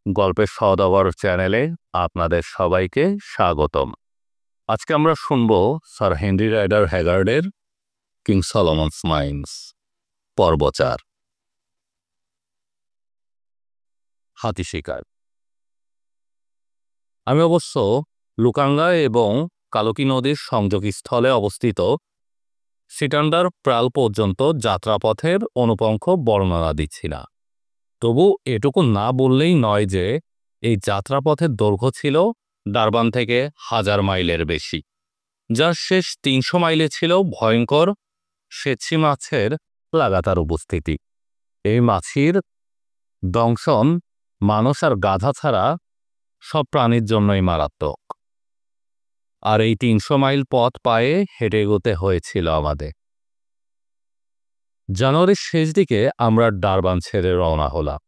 গল্পের সওদাগর চ্যানেলে আপনাদের সবাইকে স্বাগতম। আজকে আমরা শুনব স্যার হেনরি রাইডার হ্যাগার্ডের কিং সলোমনস মাইন্স পর্ব ৪, হাতি শিকার। আমি অবশ্য লুকাঙ্গা এবং কালকি নদীর সংযোগস্থলে অবস্থিত সিটান্ডার প্রাল পর্যন্ত যাত্রাপথের অনুপঙ্খ বর্ণনা দিচ্ছি না। তবু এটুকু না বললেই নয় যে এই যাত্রাপথের দৈর্ঘ্য ছিল ডারবান থেকে 1000 মাইলের বেশি, যার শেষ 300 মাইলে ছিল ভয়ঙ্কর সেচ্ছি মাছের লাগাতার উপস্থিতি। এই মাছির দংশন মানুষ আর গাধা ছাড়া সব প্রাণীর জন্যই মারাত্মক। আর এই 300 মাইল পথ পায়ে হেঁটে এগোতে হয়েছিল আমাদের। জানুয়ারির শেষ দিকে আমরা ডারবান ছেড়ে রওনা হলাম।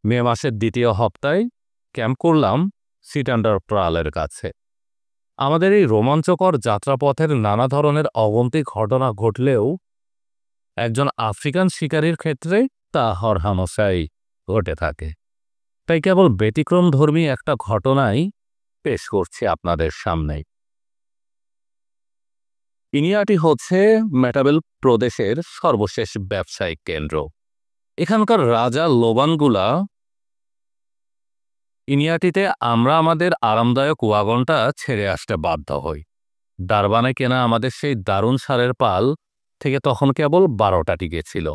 মে মাসের দ্বিতীয় হপ্তায় ক্যাম্প করলাম সিটান্ডার প্রালের কাছে। আমাদের এই রোমাঞ্চকর যাত্রাপথের নানা ধরনের অগন্তি ঘটনা ঘটলেও একজন আফ্রিকান শিকারীর ক্ষেত্রে তা হরহামেশাই ঘটে থাকে। তাই কেবল ব্যতিক্রমধর্মী একটা ঘটনাই পেশ করছি আপনাদের সামনে। ইনিয়াটি হচ্ছে মেটাবেল প্রদেশের সর্বশেষ ব্যবসায়িক কেন্দ্র। এখানকার রাজা লোবানগুলা ইনিয়াটিতে আমরা আমাদের আরামদায়ক ওয়াগনটা ছেড়ে আসতে বাধ্য হই। ডারবানে কেনা আমাদের সেই দারুণ ষাঁড়ের পাল থেকে তখন কেবল 12টা টিকেছিল।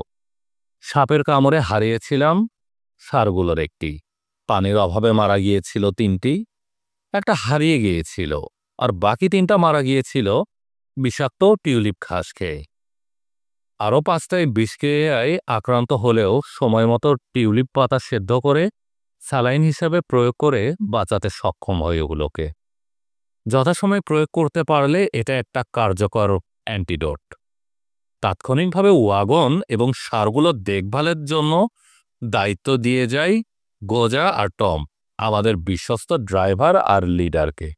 সাপের কামড়ে হারিয়েছিলাম ষাঁড়গুলোর একটি, পানির অভাবে মারা গিয়েছিল 3টি, একটা হারিয়ে গিয়েছিল, আর বাকি 3টা মারা গিয়েছিল বিষাক্ত টিউলিপ ঘাস খেয়ে। আরও 5টায় বিষক্রিয়ায় আক্রান্ত হলেও সময় মতো টিউলিপ পাতা সেদ্ধ করে স্যালাইন হিসেবে প্রয়োগ করে বাঁচাতে সক্ষম হয় ওগুলোকে। যথাসময়ে প্রয়োগ করতে পারলে এটা একটা কার্যকর অ্যান্টিডোট। তাৎক্ষণিকভাবে ওয়াগন এবং ষাঁড়গুলোর দেখভালের জন্য দায়িত্ব দিয়ে যায় গোজা আর টম, আমাদের বিশ্বস্ত ড্রাইভার আর লিডারকে।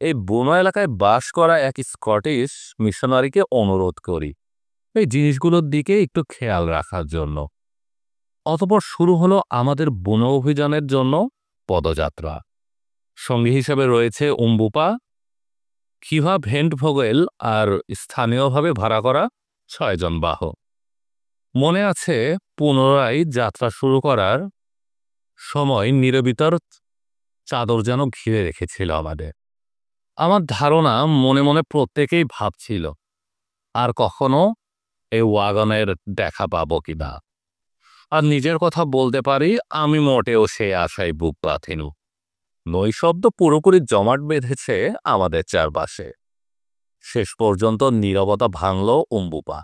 এই বুনো এলাকায় বাস করা এক স্কটিশ মিশনারিকে অনুরোধ করি এই জিনিসগুলোর দিকে একটু খেয়াল রাখার জন্য। অতঃপর শুরু হলো আমাদের বুনো অভিযানের জন্য পদযাত্রা। সঙ্গী হিসেবে রয়েছে উম্বুপা, কিভা ভেন্ট ভোগেল আর স্থানীয়ভাবে ভাড়া করা 6 জন বাহক। মনে আছে পুনরায় যাত্রা শুরু করার সময় নিরবিতর চাদর যেন ঘিরে রেখেছিল আমাদের। আমার ধারণা মনে মনে প্রত্যেকেই ভাবছিল আর কখনো এই ওয়াগনের দেখা পাবো কিনা। আর নিজের কথা বলতে পারি, আমি মোটেও সেই আশায় বুক বাঁধিনু। নৈশব্দ পুরোপুরি জমাট বেঁধেছে আমাদের চারপাশে। শেষ পর্যন্ত নীরবতা ভাঙল উম্বুপা।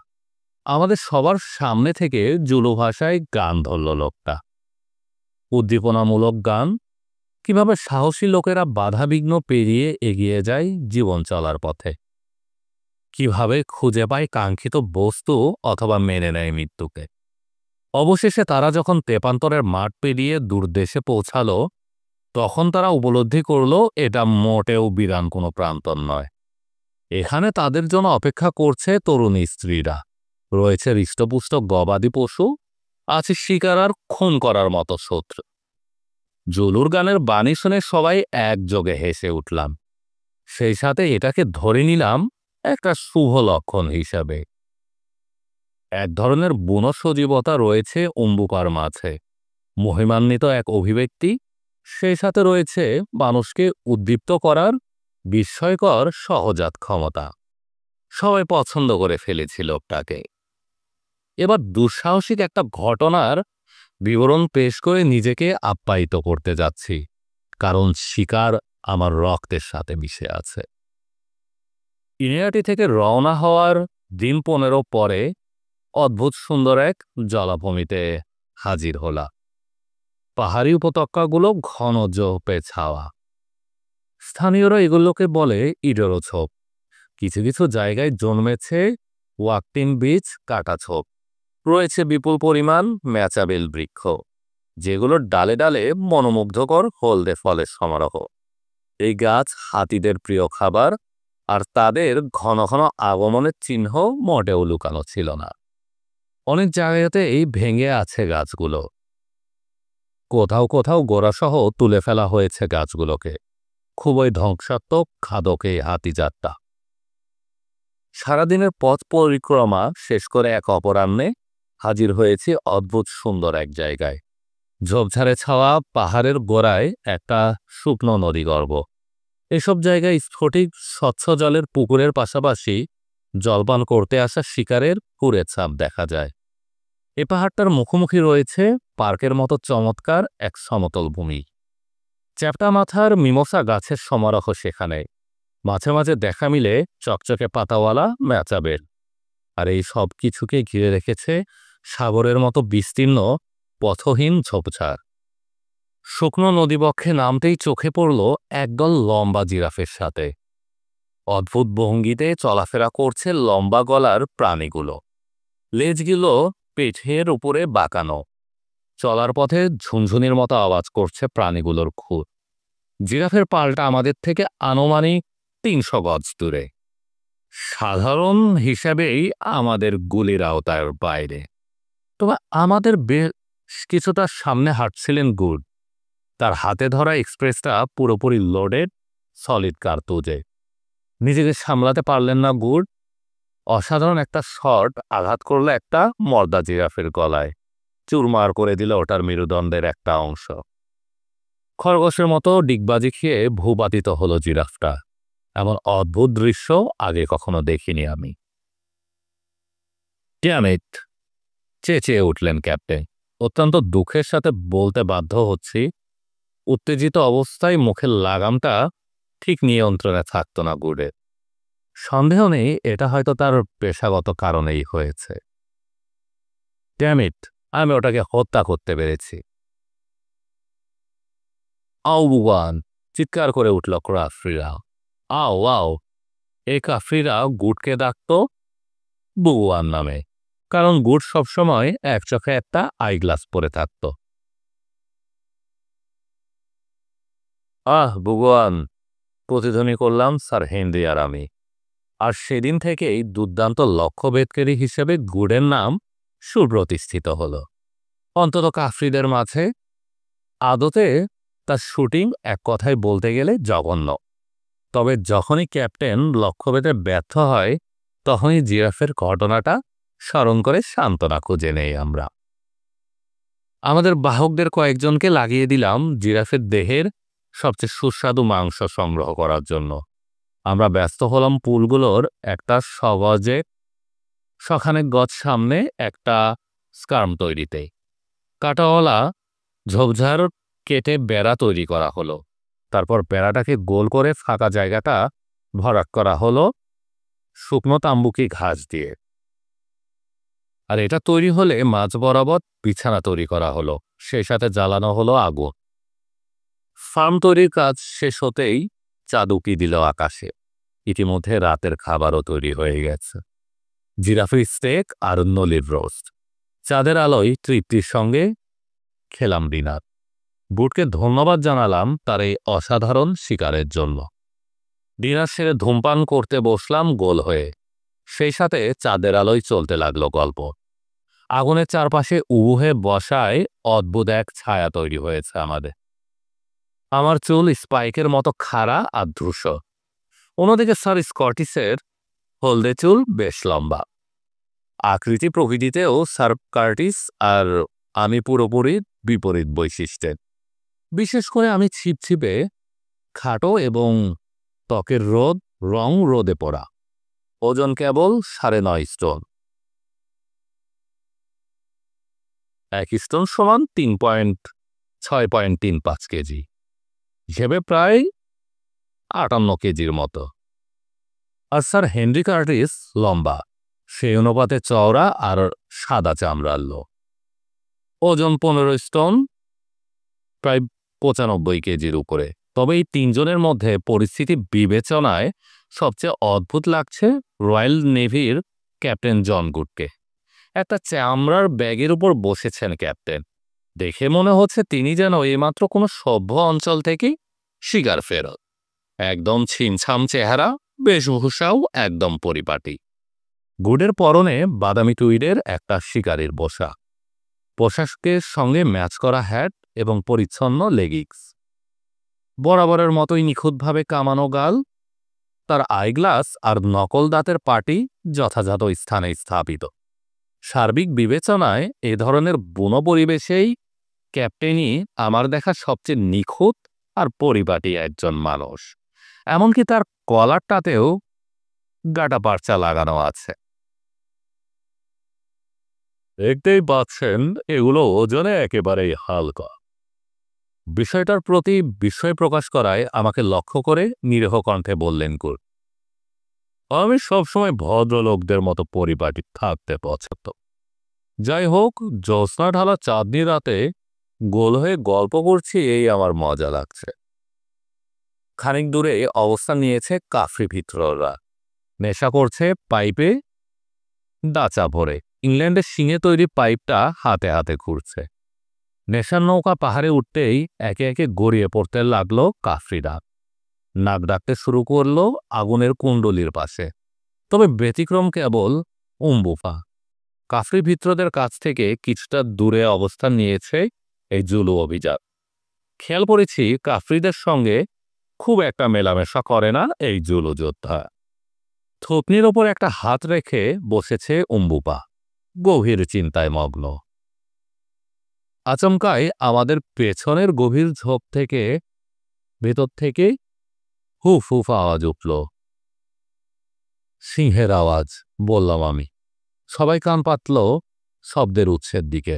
আমাদের সবার সামনে থেকে জুলু ভাষায় গান ধরল লোকটা। উদ্দীপনামূলক গান, কিভাবে সাহসী লোকেরা বাধাবিঘ্ন পেরিয়ে এগিয়ে যায় জীবন চলার পথে, কিভাবে খুঁজে পায় কাঙ্ক্ষিত বস্তু অথবা মেনে নেয় মৃত্যুকে। অবশেষে তারা যখন তেপান্তরের মাঠ পেরিয়ে দূরদেশে পৌঁছালো, তখন তারা উপলব্ধি করল এটা মোটেও বিরান কোনো প্রান্তর নয়। এখানে তাদের জন্য অপেক্ষা করছে তরুণী স্ত্রীরা, রয়েছে হৃষ্টপুষ্ট গবাদি পশু, আছে শিকার আর খুন করার মতো শত্রু। জুলুর গানের বাণী শুনে সবাই একযোগে হেসে উঠলাম। সেই সাথে এটাকে ধরে নিলাম একটা শুভ লক্ষণ হিসাবে। এক ধরনের বুনো সজীবতা রয়েছে উম্বুপার মাঝে, মহিমান্বিত এক অভিব্যক্তি। সেই সাথে রয়েছে মানুষকে উদ্দীপ্ত করার বিস্ময়কর সহজাত ক্ষমতা। সবাই পছন্দ করে ফেলেছিল লোকটাকে। এবার দুঃসাহসিক একটা ঘটনার বিবরণ পেশ করে নিজেকে আপ্যায়িত করতে যাচ্ছি, কারণ শিকার আমার রক্তের সাথে মিশে আছে। ইনিয়াটি থেকে রওনা হওয়ার দিন 15 পরে অদ্ভুত সুন্দর এক জলাভূমিতে হাজির হলা। পাহাড়ি উপত্যকাগুলো ঘন জোপে ছাওয়া। স্থানীয়রা এগুলোকে বলে ইডোরো ছোপ। কিছু কিছু জায়গায় জন্মেছে ওয়াকটিন বীজ কাটা ছোপ। রয়েছে বিপুল পরিমাণ ম্যাচাবেল বৃক্ষ, যেগুলোর ডালে ডালে মনোমুগ্ধকর হলদে ফলের সমারোহ। এই গাছ হাতিদের প্রিয় খাবার, আর তাদের ঘন ঘন আগমনের চিহ্ন মোটেও লুকানো ছিল না। অনেক জায়গাতে এই ভেঙে আছে গাছগুলো। কোথাও কোথাও গোড়াসহ তুলে ফেলা হয়েছে গাছগুলোকে। খুবই ধ্বংসাত্মক খাদক এই হাতিযাত্রা। সারাদিনের পথ পরিক্রমা শেষ করে এক অপরাহ্নে হাজির হয়েছি অদ্ভুত সুন্দর এক জায়গায়। ঝোপঝাড়ে ছাওয়া পাহাড়ের গোড়ায় একটা শুকনো নদীগর্ভ। এসব জায়গায় স্ফটিক স্বচ্ছ জলের পুকুরের পাশাপাশি জলপান করতে আসা শিকারের কুড়ে ছাপ দেখা যায়। এ পাহাড়টার মুখোমুখি রয়েছে পার্কের মতো চমৎকার এক সমতল ভূমি। চ্যাপ্টা মাথার মিমোসা গাছের সমারোহ সেখানে। মাঝে মাঝে দেখা মিলে চকচকে পাতাওয়ালা ম্যাচাবেল। আর এই সব কিছুকে ঘিরে রেখেছে সাগরের মতো বিস্তীর্ণ পথহীন ঝোপঝাড়। শুকনো নদীবক্ষে নামতেই চোখে পড়ল একদল লম্বা জিরাফের সাথে। অদ্ভুত ভঙ্গিতে চলাফেরা করছে লম্বা গলার প্রাণীগুলো। লেজগুলো পেটের উপরে বাঁকানো। চলার পথে ঝুনঝুনির মতো আওয়াজ করছে প্রাণীগুলোর খুর। জিরাফের পালটা আমাদের থেকে আনুমানিক ৩০০ গজ দূরে। সাধারণ হিসাবেই আমাদের গুলির আওতার বাইরে। তবে আমাদের বেশ কিছুটা সামনে হাঁটছিলেন গুড। তার হাতে ধরা এক্সপ্রেসটা পুরোপুরি লোডেড সলিড কার্তুজে। নিজেকে সামলাতে পারলেন না গুড। অসাধারণ একটা শট আঘাত করলে একটা মর্দা জিরাফের গলায়। চুরমার করে দিল ওটার মেরুদণ্ডের একটা অংশ। খরগোশের মতো ডিগবাজি খেয়ে ভূপাতিত হলো জিরাফটা। এমন অদ্ভুত দৃশ্য আগে কখনো দেখিনি আমি। ড্যামিট! চেঁচিয়ে উঠলেন ক্যাপ্টেন। অত্যন্ত দুঃখের সাথে বলতে বাধ্য হচ্ছি, উত্তেজিত অবস্থায় মুখের লাগামটা ঠিক নিয়ন্ত্রণে থাকত না গুডের। সন্দেহ নেই এটা হয়তো তার পেশাগত কারণেই হয়েছে। ড্যামিট! আমি ওটাকে হত্যা করতে পেরেছি। আউ বুয়ান! চিৎকার করে উঠল কাফরিরা। আও আও! এই কাফরিরা গুডকে ডাকত বুগুয়ান নামে, কারণ গুড সবসময় এক চোখে একটা আইগ্লাস পরে থাকত। আহ বুগুয়ান! প্রতিধ্বনি করলাম স্যার হেনরি আর আমি। আর সেদিন থেকেই দুর্দান্ত লক্ষ্যভেদকারী হিসেবে গুডের নাম সুপ্রতিষ্ঠিত হল, অন্তত কাফরিদের মাঝে। আদতে তার শুটিং এক কথায় বলতে গেলে জঘন্য। তবে যখনই ক্যাপ্টেন লক্ষ্যভেদে ব্যর্থ হয়, তখনই জিরাফের ঘটনাটা স্মরণ করে সান্ত্বনা খুঁজে নেই আমরা। আমাদের বাহকদের কয়েকজনকে লাগিয়ে দিলাম জিরাফের দেহের সবচেয়ে সুস্বাদু মাংস সংগ্রহ করার জন্য। আমরা ব্যস্ত হলাম পুলগুলোর একটা সগজে শখানেক গজ সামনে একটা স্কার্ম তৈরিতে। কাটাওয়ালা ঝোপঝাড় কেটে বেড়া তৈরি করা হলো। তারপর বেড়াটাকে গোল করে ফাঁকা জায়গাটা ভরাট করা হলো শুকনো তাম্বুকি ঘাস দিয়ে। আর এটা তৈরি হলে মাঝ বরাবর বিছানা তৈরি করা হলো, সেই সাথে জ্বালানো হলো আগুন। ফার্ম তৈরির কাজ শেষ হতেই চাঁদ উকি দিল আকাশে। ইতিমধ্যে রাতের খাবারও তৈরি হয়ে গেছে। জিরাফের স্টেক আর নলির রোস্ট। চাঁদের আলোয় তৃপ্তির সঙ্গে খেলাম ডিনার। বুটকে ধন্যবাদ জানালাম তার এই অসাধারণ শিকারের জন্য। ডিনার সেরে ধূমপান করতে বসলাম গোল হয়ে। সেই সাথে চাঁদের আলোয় চলতে লাগলো গল্প। আগুনের চারপাশে উবু হয়ে বসায় অদ্ভুত এক ছায়া তৈরি হয়েছে আমাদের। আমার চুল স্পাইকের মতো খাড়া আর দ্রুস। অন্যদিকে স্যার স্কটিসের হলদে চুল বেশ লম্বা। আকৃতি প্রকৃতিতেও স্যার কার্টিস আর আমি পুরোপুরি বিপরীত বৈশিষ্ট্যের। বিশেষ করে আমি ছিপছিপে, খাটো এবং ত্বকের রং রোদে পড়া। ওজন কেবল ৯.৫ স্টোন। ১ স্টোন সমান ৩.৬.৩৫ কেজি। হিসেবে প্রায় ৫৮ কেজির মতো। আর স্যার হেনরি কার্টিস লম্বা, সেই অনুপাতে চওড়া আর সাদা চামড়ার লোক। ওজন ১৫ স্টোন, প্রায় ৯৫ কেজির উপরে। তবে এই তিনজনের মধ্যে পরিস্থিতি বিবেচনায় সবচেয়ে অদ্ভুত লাগছে রয়্যাল নেভির ক্যাপ্টেন জন গুডকে। একটা চামড়ার ব্যাগের উপর বসেছেন ক্যাপ্টেন। দেখে মনে হচ্ছে তিনি যেন এইমাত্র কোনো সভ্য অঞ্চল থেকেই শিকার ফেরত। একদম ছিমছাম চেহারা, বেশভূষাও একদম পরিপাটি। গুডের পরনে বাদামি টুইডের একটা শিকারির পোশাক। পোশাকের সঙ্গে ম্যাচ করা হ্যাট এবং পরিচ্ছন্ন লেগিংস, বরাবরের মতোই নিখুঁতভাবে কামানো গাল, তার আইগ্লাস আর নকল দাঁতের পাটি যথাযথ স্থানে স্থাপিত। সার্বিক বিবেচনায় এ ধরনের বুনো পরিবেশেই ক্যাপ্টেনই আমার দেখা সবচেয়ে নিখুঁত আর পরিপাটি একজন মানুষ। এমনকি তার কলারটাতেও গাটা পার্চা লাগানো আছে। দেখতেই পাচ্ছেন এগুলো ওজনে একেবারেই হালকা। বিষয়টার প্রতি বিস্ময় প্রকাশ করায় আমাকে লক্ষ্য করে নিরীহ কণ্ঠে বললেন কুর, আমি সবসময় ভদ্রলোকদের মতো পরিপাটি থাকতে পছন্দ। যাই হোক, জ্যোৎস্না ঢালা চাঁদনি রাতে গোল হয়ে গল্প করছি, এই আমার মজা লাগছে। খানিক দূরে অবস্থান নিয়েছে কাফরি ভিত্ররা, নেশা করছে পাইপে দাচা ভরে। ইংল্যান্ডের শিঙে তৈরি পাইপটা হাতে হাতে ঘুরছে। নেশার নৌকা পাহাড়ে উঠতেই একে একে গড়িয়ে পড়তে লাগলো কাফরিরা। নাক ডাকতে শুরু করলো আগুনের কুণ্ডলির পাশে। তবে ব্যতিক্রম কেবল উম্বুফা। কাফরি ভিত্রদের কাছ থেকে কিছুটা দূরে অবস্থান নিয়েছে এই জুলু অভিযান। খেয়াল করেছি কাফরিদের সঙ্গে খুব একটা মেলামেশা করে না এই জুলু যোদ্ধা। থুতনির ওপর একটা হাত রেখে বসেছে উম্বুপা, গভীর চিন্তায় মগ্ন। আচমকাই আমাদের পেছনের গভীর ঝোপ থেকে ভেতর থেকে হুফ হুফ আওয়াজ উঠল। সিংহের আওয়াজ, বললাম আমি। সবাই কান পাতল শব্দের উৎসের দিকে।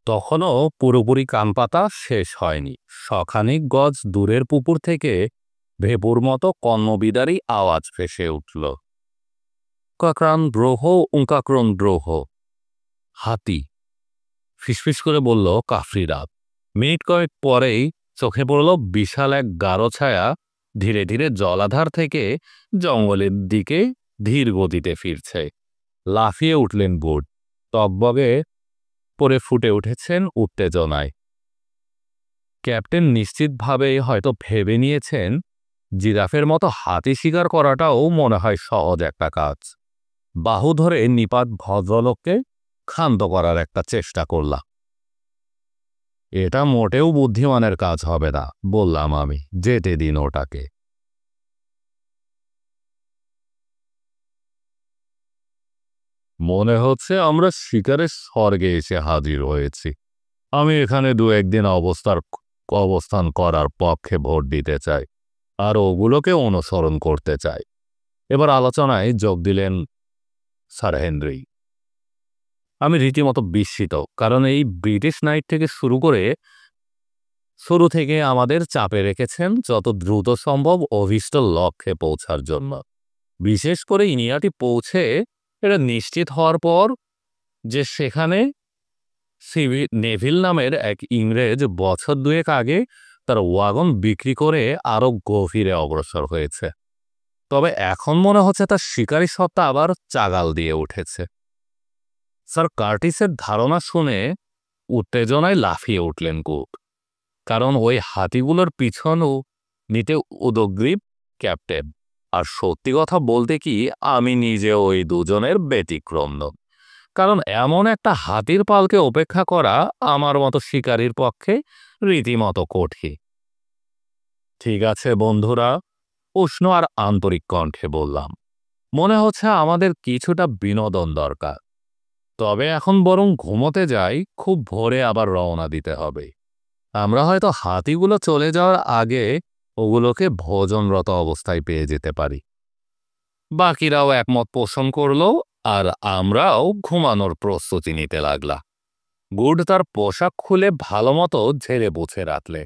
তখনও পুরোপুরি কান পাতা শেষ হয়নি। শখানিক গজ দূরের পুকুর থেকে ভেপুর মতো কর্ণবিদারী আওয়াজ ভেসে উঠল। কাকরান ব্রোহ উঙ্কাক্রন ব্রোহ। হাতি, ফিসফিস করে বলল কাফরিরা। মিনিট কয়েক পরেই চোখে পড়ল বিশাল এক গাঢ় ছায়া ধীরে ধীরে জলাধার থেকে জঙ্গলের দিকে ধীর গতিতে ফিরছে। লাফিয়ে উঠলেন বুট, টকবগে পরে ফুটে উঠেছেন উত্তেজনায়। ক্যাপ্টেন নিশ্চিতভাবেই হয়তো ভেবে নিয়েছেন জিরাফের মতো হাতি শিকার করাটাও মনে হয় সহজ একটা কাজ। বাহু ধরে নিপাত ভদ্রলোককে ক্ষান্ত করার একটা চেষ্টা করলাম। এটা মোটেও বুদ্ধিমানের কাজ হবে না, বললাম আমি। যেতে দিন ওটাকে। মনে হচ্ছে আমরা শিকারের স্বর্গে এসে হাজির হয়েছি। আমি এখানে দু একদিন অবস্থান করার পক্ষে ভোট দিতে চাই, আর ওগুলোকে অনুসরণ করতে চাই। এবার আলোচনায় যোগ দিলেন স্যার হেনরি। আমি রীতিমতো বিস্মিত, কারণ এই ব্রিটিশ নাইট থেকে শুরু থেকে আমাদের চাপে রেখেছেন যত দ্রুত সম্ভব অভীষ্ট লক্ষ্যে পৌঁছার জন্য। বিশেষ করে ইনিয়াটি পৌঁছে এটা নিশ্চিত হওয়ার পর যে সেখানে নেভিল নামের এক ইংরেজ বছর দুয়েক আগে তার ওয়াগন বিক্রি করে আরো গভীরে অগ্রসর হয়েছে। তবে এখন মনে হচ্ছে তার শিকারী সত্তা আবার চাগাল দিয়ে উঠেছে। স্যার কার্টিসের ধারণা শুনে উত্তেজনায় লাফিয়ে উঠলেন কুক, কারণ ওই হাতিগুলোর পিছনও নিতে উদগ্রীব ক্যাপ্টেন। আর সত্যি কথা বলতে কি, আমি নিজে ওই দুজনের ব্যতিক্রম নই, কারণ এমন একটা হাতির পালকে উপেক্ষা করা আমার মতো শিকারীর পক্ষে রীতিমতো কঠিন। ঠিক আছে বন্ধুরা, উষ্ণ আর আন্তরিক কণ্ঠে বললাম, মনে হচ্ছে আমাদের কিছুটা বিনোদন দরকার। তবে এখন বরং ঘুমোতে যাই, খুব ভোরে আবার রওনা দিতে হবে। আমরা হয়তো হাতিগুলো চলে যাওয়ার আগে ওগুলোকে ভোজনরত অবস্থায় পেয়ে যেতে পারি। বাকিরাও একমত পোষণ করল, আর আমরাও ঘুমানোর প্রস্তুতি নিতে লাগলাম। গুড তার পোশাক খুলে ভালো মতো ঝেড়ে বুঝে রাখলে।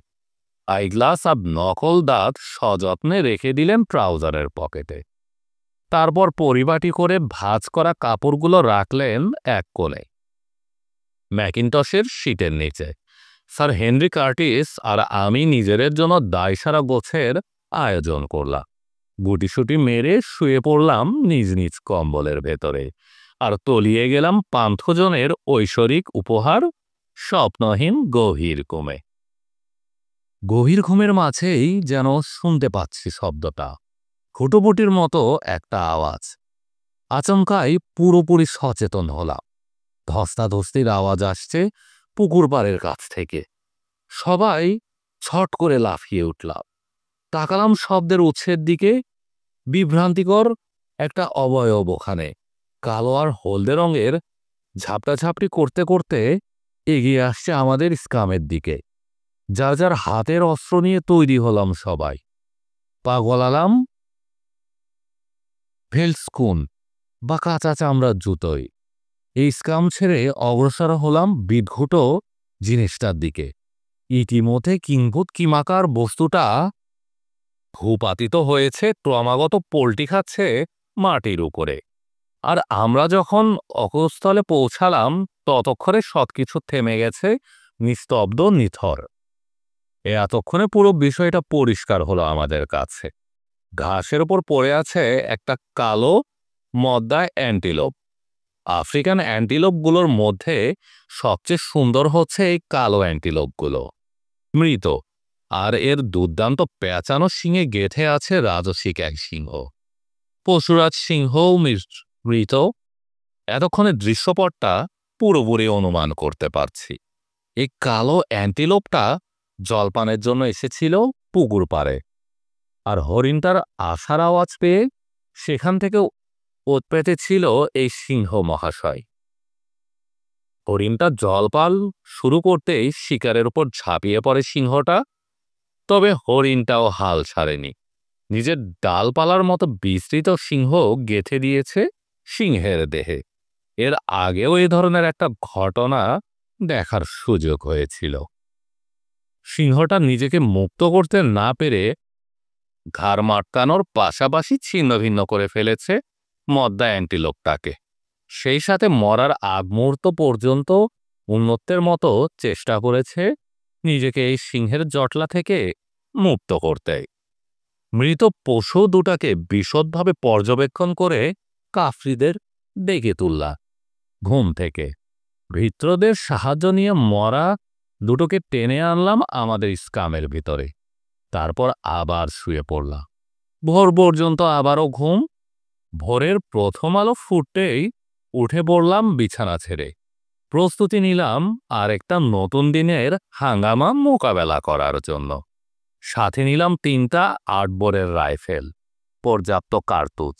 আইগ্লাস আর নকল দাঁত সযত্নে রেখে দিলেন ট্রাউজারের পকেটে। তারপর পরিপাটি করে ভাঁজ করা কাপড়গুলো রাখলেন এক কোণে ম্যাকিনটশের শীটের নিচে। স্যার হেনরি কার্টিস আর আমি নিজেদের জন্য দায়সারা গোছের আয়োজন করলাম। গুটিসুটি মেরে শুয়ে পড়লাম নিজ নিজ কম্বলের ভেতরে, আর তলিয়ে গেলাম পান্থজনের ঐশ্বরিক উপহার স্বপ্নহীন গভীর ঘুমে। গভীর ঘুমের মাঝেই যেন শুনতে পাচ্ছি শব্দটা, হুটোপুটির মতো একটা আওয়াজ। আচমকাই পুরোপুরি সচেতন হলাম। ধস্তাধস্তির আওয়াজ আসছে পুকুর পাড়ের কাছ থেকে। সবাই ছট করে লাফিয়ে উঠলাম। তাকালাম শব্দের উৎসের দিকে। বিভ্রান্তিকর একটা অবয়ব ওখানে, কালো আর হলদে রঙের, ঝাপটাঝাপটি করতে করতে এগিয়ে আসছে আমাদের স্কামের দিকে। যার যার হাতের অস্ত্র নিয়ে তৈরি হলাম সবাই। পা গলালাম ভেলস্কুন বা কাঁচা চামড়ার জুতোয়। এই স্কাম ছেড়ে অগ্রসর হলাম বিদঘুট জিনিসটার দিকে। ইতিমধ্যে কিংভূত কিমাকার বস্তুটা ভূপাতিত হয়েছে, ক্রমাগত পল্টি খাচ্ছে মাটির উপরে। আর আমরা যখন অকস্থলে পৌঁছালাম ততক্ষণে সবকিছু থেমে গেছে, নিস্তব্ধ নিথর। এতক্ষণে পুরো বিষয়টা পরিষ্কার হলো আমাদের কাছে। ঘাসের ওপর পড়ে আছে একটা কালো মদ্দা অ্যান্টিলোপ। আফ্রিকান অ্যান্টিলোপগুলোর মধ্যে সবচেয়ে সুন্দর হচ্ছে এই কালো অ্যান্টিলোপগুলো, মৃত। আর এর দুর্দান্ত পেঁচানো শিঙে গেঁথে আছে রাজসিক এক সিংহ। পশুরাজ সিংহও মৃত। এতক্ষণে দৃশ্যপটটা পুরোপুরি অনুমান করতে পারছি। এই কালো অ্যান্টিলোপটা জলপানের জন্য এসেছিল পুকুর পাড়ে, আর হরিণটার আসার আওয়াজ পেয়ে সেখান থেকে ওত পেতে ছিল এই সিংহ মহাশয়। হরিণটা জলপাল শুরু করতেই শিকারের উপর ঝাঁপিয়ে পড়ে সিংহটা। তবে হরিণটাও হাল ছাড়েনি, নিজের ডালপালার মতো বিস্তৃত সিংহ গেঁথে দিয়েছে সিংহের দেহে। এর আগেও এই ধরনের একটা ঘটনা দেখার সুযোগ হয়েছিল। সিংহটা নিজেকে মুক্ত করতে না পেরে ঘাড় মাটকানোর পাশাপাশি ছিন্ন ভিন্ন করে ফেলেছে মদ্দা অ্যান্টিলোপটাকে। সেই সাথে মরার আগ মুহূর্ত পর্যন্ত উন্মত্তের মতো চেষ্টা করেছে নিজেকে এই সিংহের জটলা থেকে মুক্ত করতে। মৃত পশু দুটাকে বিশদভাবে পর্যবেক্ষণ করে কাফরিদের ডেকে তুললা ঘুম থেকে। ভৃত্যদের সাহায্য নিয়ে মরা দুটোকে টেনে আনলাম আমাদের স্কামের ভিতরে। তারপর আবার শুয়ে পড়লাম। ভোর পর্যন্ত আবারও ঘুম। ভোরের প্রথম আলো ফুটতেই উঠে পড়লাম বিছানা ছেড়ে। প্রস্তুতি নিলাম আর একটা নতুন দিনের হাঙ্গামা মোকাবেলা করার জন্য। সাথে নিলাম 3টা 8 বোরের রাইফেল, পর্যাপ্ত কার্তুজ,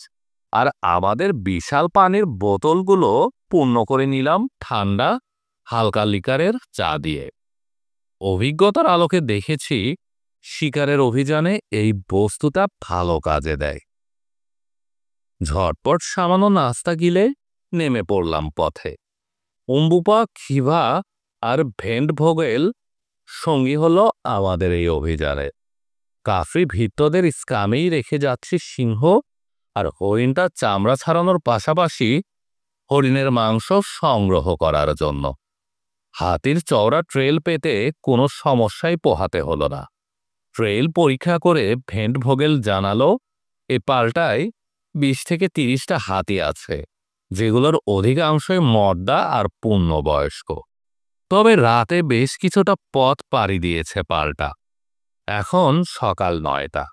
আর আমাদের বিশাল পানির বোতলগুলো পূর্ণ করে নিলাম ঠান্ডা হালকা লিকারের চা দিয়ে। অভিজ্ঞতার আলোকে দেখেছি শিকারের অভিযানে এই বস্তুটা ভালো কাজে দেয়। ঝটপট সামান্য নাস্তা গিলে নেমে পড়লাম পথে। উম্বুপা, খিভা আর ভেন্ট ভোগেল সঙ্গী হলো আমাদের এই অভিযানে। কাফরি ভৃত্যদের স্কামেই রেখে যাচ্ছি সিংহ আর হরিণটার চামড়া ছাড়ানোর পাশাপাশি হরিণের মাংস সংগ্রহ করার জন্য। হাতির চওড়া ট্রেল পেতে কোনো সমস্যাই পোহাতে হলো না। ট্রেল পরীক্ষা করে ভেন্ট ভোগেল জানালো এ পাল্টায় 20 থেকে 30টা হাতি আছে, যেগুলোর অধিকাংশই মর্দা আর পূর্ণবয়স্ক। তবে রাতে বেশ কিছুটা পথ পাড়ি দিয়েছে পাল্টা। এখন সকাল 9টা।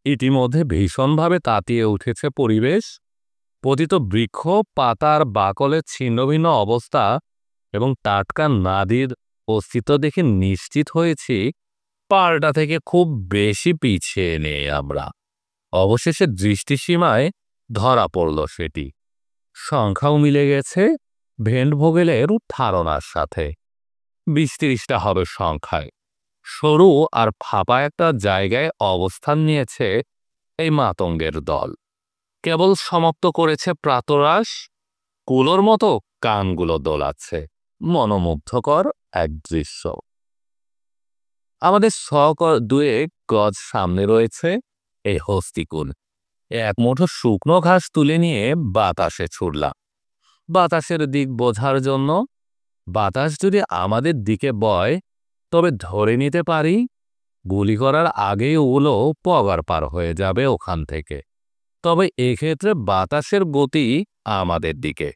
ইতিমধ্যে ভীষণভাবে তাতিয়ে উঠেছে পরিবেশ। পতিত বৃক্ষ, পাতার বাকলের ছিন্নভিন্ন অবস্থা এবং টাটকা নাদির অস্তিত্ব দেখে নিশ্চিত হয়েছি পাল্টা থেকে খুব বেশি পিছিয়ে নেই আমরা। অবশেষে দৃষ্টিসীমায় ধরা পড়ল সেটি। সংখ্যাও মিলে গেছে ভেন্ট ভোগেলের ধারণার সাথে। 20-30টা হবে সংখ্যায়। সরু আর ফাঁপা একটা জায়গায় অবস্থান নিয়েছে এই মাতঙ্গের দল। কেবল সমাপ্ত করেছে প্রাতরাশ। কুলোর মতো কানগুলো দোলাচ্ছে। মনোমুগ্ধকর এক দৃশ্য। আমাদের দুয়েক গজ সামনে রয়েছে এই হস্তিকুল। এক মুঠো শুকনো ঘাস তুলে নিয়ে বাতাসে ছুড়লাম, বাতাসের দিক বোঝার জন্য। বাতাস যদি আমাদের দিকে বয় তবে ধরে নিতে পারি গুলি করার আগেই ওগুলো পগার পার হয়ে যাবে ওখান থেকে। তবে এক্ষেত্রে বাতাসের গতি আমাদের দিকে,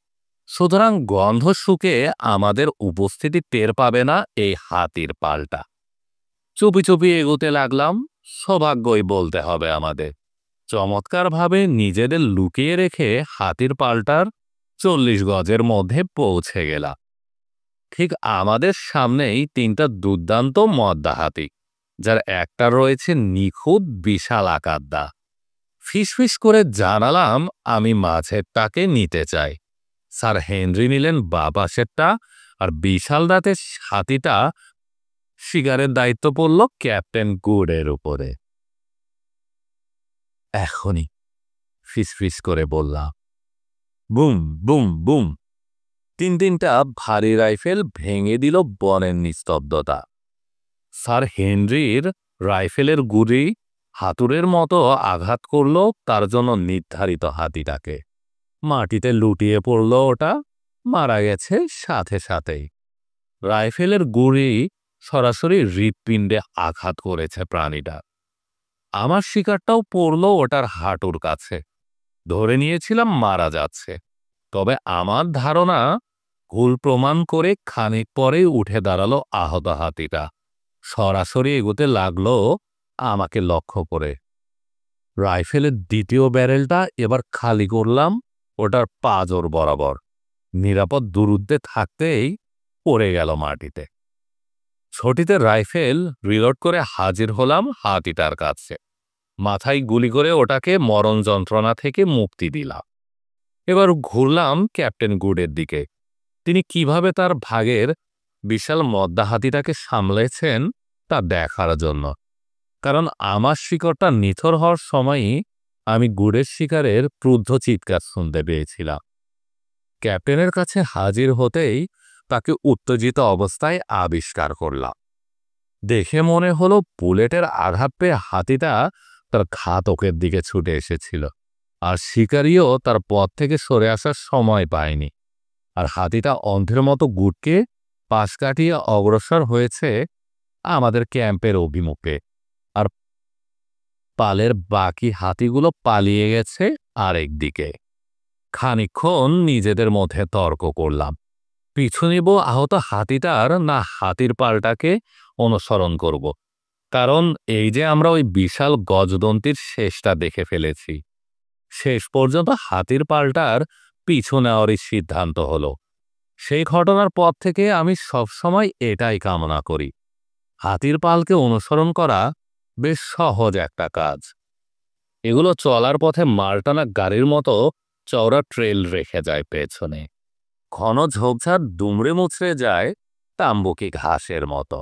সুতরাং গন্ধ শুকে আমাদের উপস্থিতি টের পাবে না এই হাতির পাল্টা। চুপি চুপি এগোতে লাগলাম। সৌভাগ্যই বলতে হবে আমাদের। চমৎকারভাবে নিজেদের লুকিয়ে রেখে হাতির পাল্টার 40 গজের মধ্যে পৌঁছে গেলাম। ঠিক আমাদের সামনেই তিনটা দুর্দান্ত মদ্দা হাতি, যার একটা রয়েছে নিখুঁত বিশাল আকার দা। ফিসফিস করে জানালাম আমি মাঝেরটাকে নিতে চাই। স্যার হেনরি নিলেন বা পাশেরটা, আর বিশাল দাঁতের হাতিটা শিকারের দায়িত্ব পড়ল ক্যাপ্টেন গুডের উপরে। এখনই, ফিসফিস করে বললাম। বুম বুম বুম, তিনটা ভারী রাইফেল ভেঙে দিল বনের নিস্তব্ধতা। স্যার হেনরির রাইফেলের গুলি হাতুড়ের মতো আঘাত করল তার জন্য নির্ধারিত হাতিটাকে। মাটিতে লুটিয়ে পড়ল ওটা, মারা গেছে সাথে সাথেই। রাইফেলের গুলি সরাসরি হৃৎপিণ্ডে আঘাত করেছে প্রাণীটা। আমার শিকারটাও পড়ল ওটার হাঁটুর কাছে। ধরে নিয়েছিলাম মারা যাচ্ছে, তবে আমার ধারণা ভুল প্রমাণ করে খানিক পরেই উঠে দাঁড়ালো আহত হাতিটা। সরাসরি এগোতে লাগলো আমাকে লক্ষ্য করে। রাইফেলের দ্বিতীয় ব্যারেলটা এবার খালি করলাম ওটার পাঁজর বরাবর। নিরাপদ দূরত্বে থাকতেই পড়ে গেল মাটিতে। ছটিতে রাইফেল রিলোড করে হাজির হলাম হাতিটার কাছে। মাথায় গুলি করে ওটাকে মরণ যন্ত্রণা থেকে মুক্তি দিলাম। এবার ঘুরলাম ক্যাপ্টেন গুডের দিকে। তিনি কিভাবে তার ভাগের বিশাল মদ্দা হাতিটাকে সামলেছেন তা দেখার জন্য। কারণ আমার শিকারটা নিথর হওয়ার সময়ই আমি গুডের শিকারের ক্রুদ্ধ চিৎকার শুনতে পেয়েছিলাম। ক্যাপ্টেনের কাছে হাজির হতেই তাকে উত্তেজিত অবস্থায় আবিষ্কার করলাম। দেখে মনে হলো বুলেটের আঘাত পেয়ে হাতিটা তার ঘাতকের দিকে ছুটে এসেছিল, আর শিকারিও তার পথ থেকে সরে আসার সময় পায়নি। আর হাতিটা অন্ধের মতো গুটকে পাশ কাটিয়ে অগ্রসর হয়েছে আমাদের ক্যাম্পের অভিমুখে। আর পালের বাকি হাতিগুলো পালিয়ে গেছে আরেক দিকে। খানিকক্ষণ নিজেদের মধ্যে তর্ক করলাম, পিছু নিব আহত হাতিটার না হাতির পালটাকে অনুসরণ করব। কারণ এই যে আমরা ওই বিশাল গজদন্তির শেষটা দেখে ফেলেছি। শেষ পর্যন্ত হাতির পালটার পিছু নেওয়ারই সিদ্ধান্ত হলো। সেই ঘটনার পর থেকে আমি সবসময় এটাই কামনা করি। হাতির পালকে অনুসরণ করা বেশ সহজ একটা কাজ। এগুলো চলার পথে মালটানা গাড়ির মতো চওড়া ট্রেল রেখে যায় পেছনে। ঘন ঝোপঝাড় দুমড়ে মুচড়ে যায় তাম্বুকি ঘাসের মতো।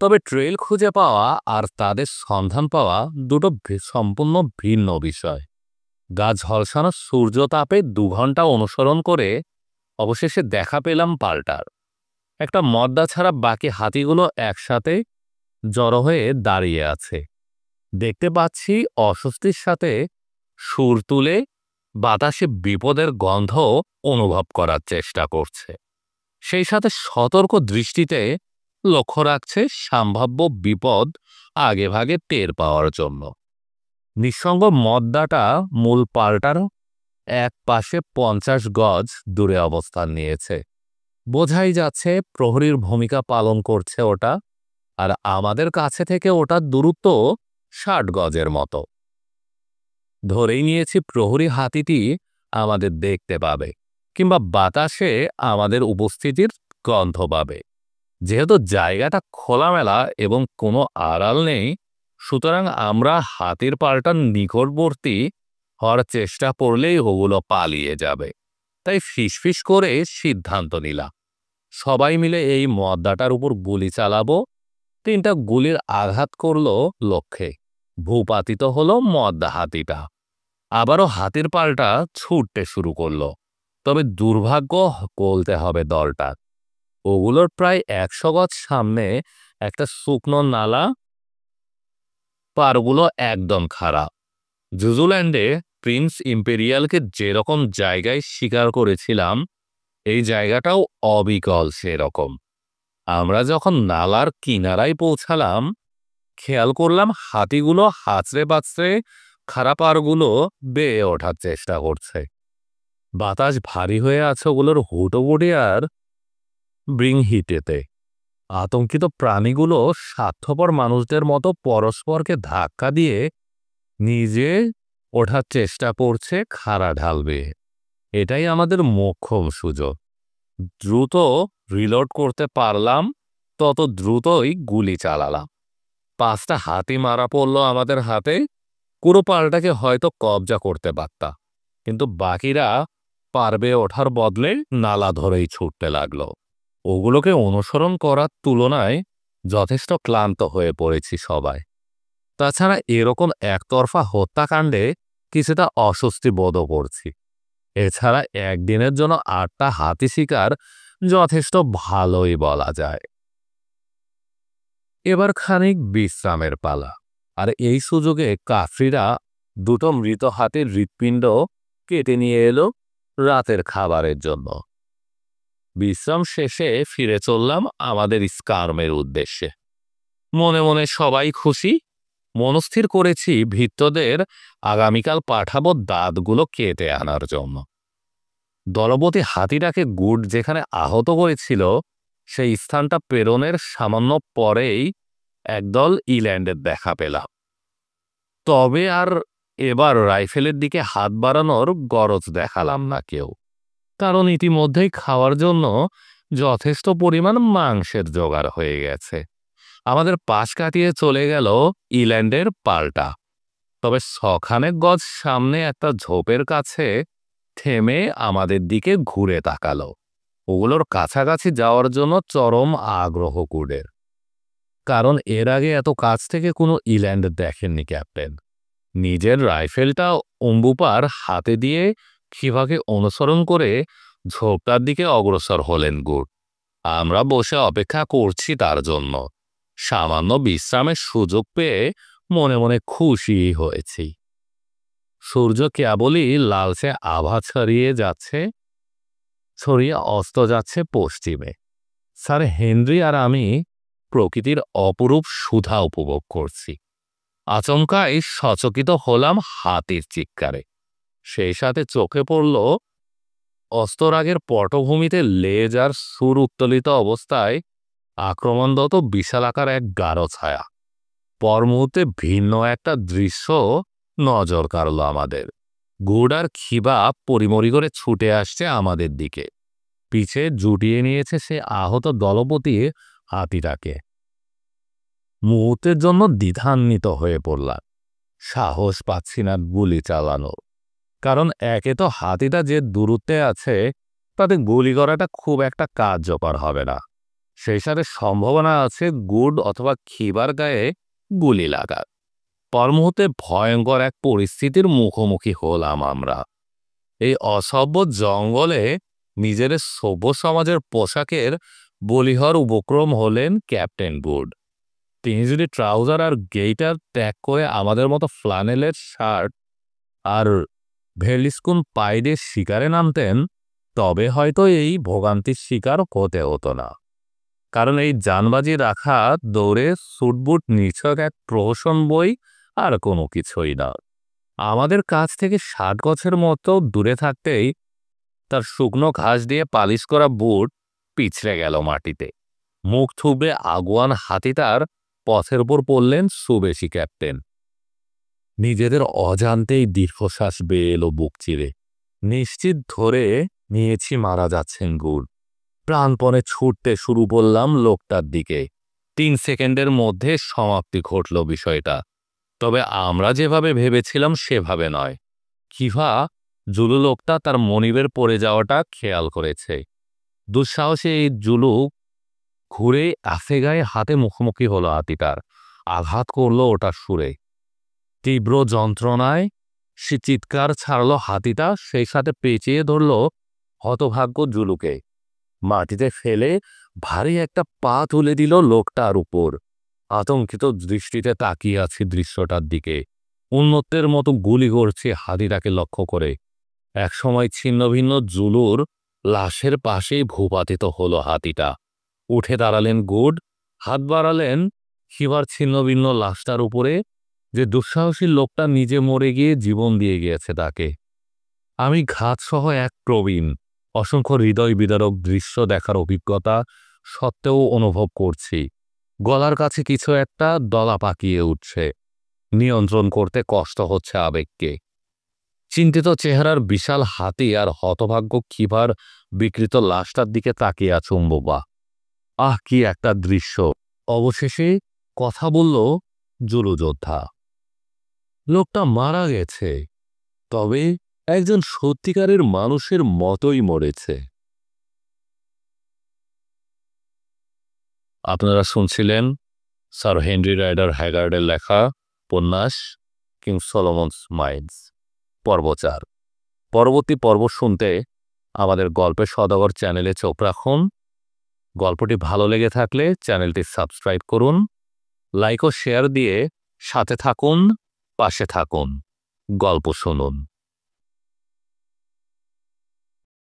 তবে ট্রেল খুঁজে পাওয়া আর তাদের সন্ধান পাওয়া দুটো সম্পূর্ণ ভিন্ন বিষয়। গা ঝলসানো সূর্যতাপে 2 ঘন্টা অনুসরণ করে অবশেষে দেখা পেলাম পালটার। একটা মদ্দা ছাড়া বাকি হাতিগুলো একসাথে জড়ো হয়ে দাঁড়িয়ে আছে। দেখতে পাচ্ছি অস্বস্তির সাথে সুর তুলে বাতাসে বিপদের গন্ধ অনুভব করার চেষ্টা করছে। সেই সাথে সতর্ক দৃষ্টিতে লক্ষ্য রাখছে সম্ভাব্য বিপদ আগেভাগে টের পাওয়ার জন্য। নিঃসঙ্গ মদ্দাটা মূল পালটার এক পাশে 50 গজ দূরে অবস্থান নিয়েছে। বোঝাই যাচ্ছে প্রহরীর ভূমিকা পালন করছে ওটা। আর আমাদের কাছে থেকে ওটার দূরত্ব 60 গজের মতো। ধরেই নিয়েছি প্রহরী হাতিটি আমাদের দেখতে পাবে, কিংবা বাতাসে আমাদের উপস্থিতির গন্ধ পাবে। যেহেতু জায়গাটা খোলামেলা এবং কোনো আড়াল নেই, সুতরাং আমরা হাতির পালটার নিকটবর্তী হওয়ার চেষ্টা করলেই ওগুলো পালিয়ে যাবে। তাই ফিসফিস করে সিদ্ধান্ত নিলাম, সবাই মিলে এই মদ্দাটার উপর গুলি চালাবো। 3টা গুলির আঘাত করল লক্ষ্যে। ভূপাতিত হলো মদ্দা হাতিটা। আবারও হাতির পালটা ছুটতে শুরু করলো। তবে দুর্ভাগ্য বলতে হবে দলটা, ওগুলোর প্রায় 100 গজ সামনে একটা শুকনো নালা। পারগুলো একদম খারাপ। জুজুল্যান্ডে প্রিন্স ইম্পেরিয়ালকে যেরকম জায়গায় শিকার করেছিলাম, এই জায়গাটাও অবিকল সেরকম। আমরা যখন নালার কিনারায় পৌঁছালাম, খেয়াল করলাম হাতিগুলো হাঁচড়ে বাঁচড়ে খারাপ পাড়গুলো বেয়ে ওঠার চেষ্টা করছে। বাতাস ভারী হয়ে আছে ওগুলোর হুটোপুটি আর ব্রিংহিটেতে। আতঙ্কিত প্রাণীগুলো স্বার্থপর মানুষদের মতো পরস্পরকে ধাক্কা দিয়ে নিজে ওঠার চেষ্টা করছে খাড়া ঢাল বেয়ে। এটাই আমাদের মোক্ষম সুযোগ। দ্রুত রিলোড করতে পারলাম তত দ্রুতই গুলি চালালাম। 5টা হাতি মারা পড়ল আমাদের হাতে। পুরো পালটাকে হয়তো কবজা করতে পারতাম, কিন্তু বাকিরা পারবে ওঠার বদলে নালা ধরেই ছুটতে লাগলো। ওগুলোকে অনুসরণ করার তুলনায় যথেষ্ট ক্লান্ত হয়ে পড়েছি সবাই। তাছাড়া এরকম একতরফা হত্যাকাণ্ডে কিছুটা অস্বস্তি বোধও করছি। এছাড়া একদিনের জন্য 8টা হাতি শিকার যথেষ্ট ভালোই বলা যায়। এবার খানিক বিশ্রামের পালা। আর এই সুযোগে কাফরিরা 2টো মৃত হাতির হৃৎপিণ্ড কেটে নিয়ে এলো রাতের খাবারের জন্য। বিশ্রাম শেষে ফিরে চললাম আমাদের স্কার্মের উদ্দেশ্যে। মনে মনে সবাই খুশি। মনস্থির করেছি ভৃত্যদের আগামীকাল পাঠাবো দাঁতগুলো কেটে আনার জন্য। দলপতি হাতিটাকে গুড যেখানে আহত করেছিল সেই স্থানটা প্রেরণের সামান্য পরেই একদল ইল্যান্ডের দেখা পেলাম। তবে আর এবার রাইফেলের দিকে হাত বাড়ানোর গরজ দেখালাম না কেউ, কারণ ইতিমধ্যেই খাওয়ার জন্য যথেষ্ট পরিমাণ মাংসের জোগাড় হয়ে গেছে। আমাদের পাশ কাটিয়ে চলে গেল ইল্যান্ডের পাল্টা। তবে শখানেক গজ সামনে একটা ঝোপের কাছে থেমে আমাদের দিকে ঘুরে তাকালো। ওগুলোর কাছাকাছি যাওয়ার জন্য চরম আগ্রহ গুডের, কারণ এর আগে এত কাছ থেকে কোনো ইল্যান্ড দেখেননি ক্যাপ্টেন। নিজের রাইফেলটা অম্বুপার হাতে দিয়ে খিভাকে অনুসরণ করে ঝোপটার দিকে অগ্রসর হলেন গুড। আমরা বসে অপেক্ষা করছি তার জন্য। সামান্য বিশ্রামের সুযোগ পেয়ে মনে মনে খুশি হয়েছি। সূর্য কেবলই লালচে আভা ছড়িয়ে অস্ত যাচ্ছে পশ্চিমে। স্যার হেনরি আর আমি প্রকৃতির অপরূপ সুধা উপভোগ করছি। আচমকাই সচকিত হলাম হাতির চিৎকারে। সেই সাথে চোখে পড়ল অস্তরাগের পটভূমিতে লেজ আর সুর উত্তোলিত অবস্থায় আক্রমণরত বিশালাকার এক গাঢ় ছায়া। পর মুহূর্তে ভিন্ন একটা দৃশ্য নজর কাড়ল আমাদের। গুড আর খিবা পরিমরি করে ছুটে আসছে আমাদের দিকে। পিছে জুটিয়ে নিয়েছে সে আহত দলপতি হাতিটাকে। মুহূর্তের জন্য দ্বিধান্বিত হয়ে পড়লাম। সাহস পাচ্ছি না গুলি চালানো, কারণ একে তো হাতিটা যে দূরত্বে আছে তাতে গুলি করাটা খুব একটা কার্যকর হবে না। সেই সাথে সম্ভাবনা আছে গুড অথবা খিবার গায়ে গুলি লাগার। পর মুহূর্তে ভয়ঙ্কর এক পরিস্থিতির মুখোমুখি হলাম আমরা। এই অসভ্য জঙ্গলে নিজের সভ্য সমাজের পোশাকের বলিহর উপক্রম হলেন ক্যাপ্টেন গুড। তিনি যদি ট্রাউজার আর গেইটার ত্যাগ করে আমাদের মতো ফ্লানেলের শার্ট আর ভেলিস্কুন পাইডে শিকারে নামতেন, তবে হয়তো এই ভোগান্তির শিকার হতে হতো না। কারণ এই জানবাজি রাখা দৌড়ে সুটবুট নিছক এক প্রহসন বই আর কোনো কিছুই না। আমাদের কাছ থেকে 60 গছের মতো দূরে থাকতেই তার শুকনো ঘাস দিয়ে পালিশ করা বুট পিছড়ে গেল মাটিতে। মুখ থুবড়ে আগুয়ান হাতিটার পথের উপর পড়লেন সুবেশী ক্যাপ্টেন। নিজেদের অজান্তেই দীর্ঘশ্বাস বেয়ে এলো বুক চিরে। নিশ্চিত ধরে নিয়েছি মারা যাচ্ছেন গুড। প্রাণপণে ছুটতে শুরু করলাম লোকটার দিকে। 3 সেকেন্ডের মধ্যে সমাপ্তি ঘটল বিষয়টা। তবে আমরা যেভাবে ভেবেছিলাম সেভাবে নয়। কিভা জুলু লোকটা তার মনিবের পড়ে যাওয়াটা খেয়াল করেছে। দুঃসাহসে এই জুলু ঘুরে আফেগায়ে হাতে মুখোমুখি হলো হাতিটার। আঘাত করল ওটার সুরে। তীব্র যন্ত্রণায় সে চিৎকার ছাড়ল হাতিটা, সেই সাথে পেঁচিয়ে ধরল হতভাগ্য জুলুকে। মাটিতে ফেলে ভারী একটা পা তুলে দিল লোকটার উপর। আতঙ্কিত দৃষ্টিতে তাকিয়ে আছি দৃশ্যটার দিকে। উন্মত্তের মতো গুলি করছে হাতিটাকে লক্ষ্য করে। একসময় ছিন্নভিন্ন জুলুর লাশের পাশেই ভূপাতিত হলো হাতিটা। উঠে দাঁড়ালেন গুড, হাত বাড়ালেন শিবার ছিন্নভিন্ন লাশটার উপরে। যে দুঃসাহসী লোকটা নিজে মরে গিয়ে জীবন দিয়ে গিয়েছে তাকে। আমি ঘাতসহ এক প্রবীণ অসংখ্য হৃদয় বিদারক দৃশ্য দেখার অভিজ্ঞতা সত্ত্বেও অনুভব করছি গলার কাছে কিছু একটা দলা পাকিয়ে উঠছে। নিয়ন্ত্রণ করতে কষ্ট হচ্ছে আবেগকে। চিন্তিত চেহারার বিশাল হাতি আর হতভাগ্য ক্ষিভার বিকৃত লাশটার দিকে তাকিয়ে আছে উম্বুবা। আহ, কি একটা দৃশ্য! অবশেষে কথা বলল জুলু যোদ্ধা। লোকটা মারা গেছে, তবে একজন সত্যিকারের মানুষের মতোই মরেছে। আপনারা শুনছিলেন স্যার হেনরি রাইডার হ্যাগার্ডের লেখা উপন্যাস কিং সলোমনস মাইন্স পর্ব 4। পরবর্তী পর্ব শুনতে আমাদের গল্পের সওদাগর চ্যানেলে চোখ রাখুন। গল্পটি ভালো লেগে থাকলে চ্যানেলটি সাবস্ক্রাইব করুন, লাইক ও শেয়ার দিয়ে সাথে থাকুন, পাশে থাকুন, গল্প শুনুন।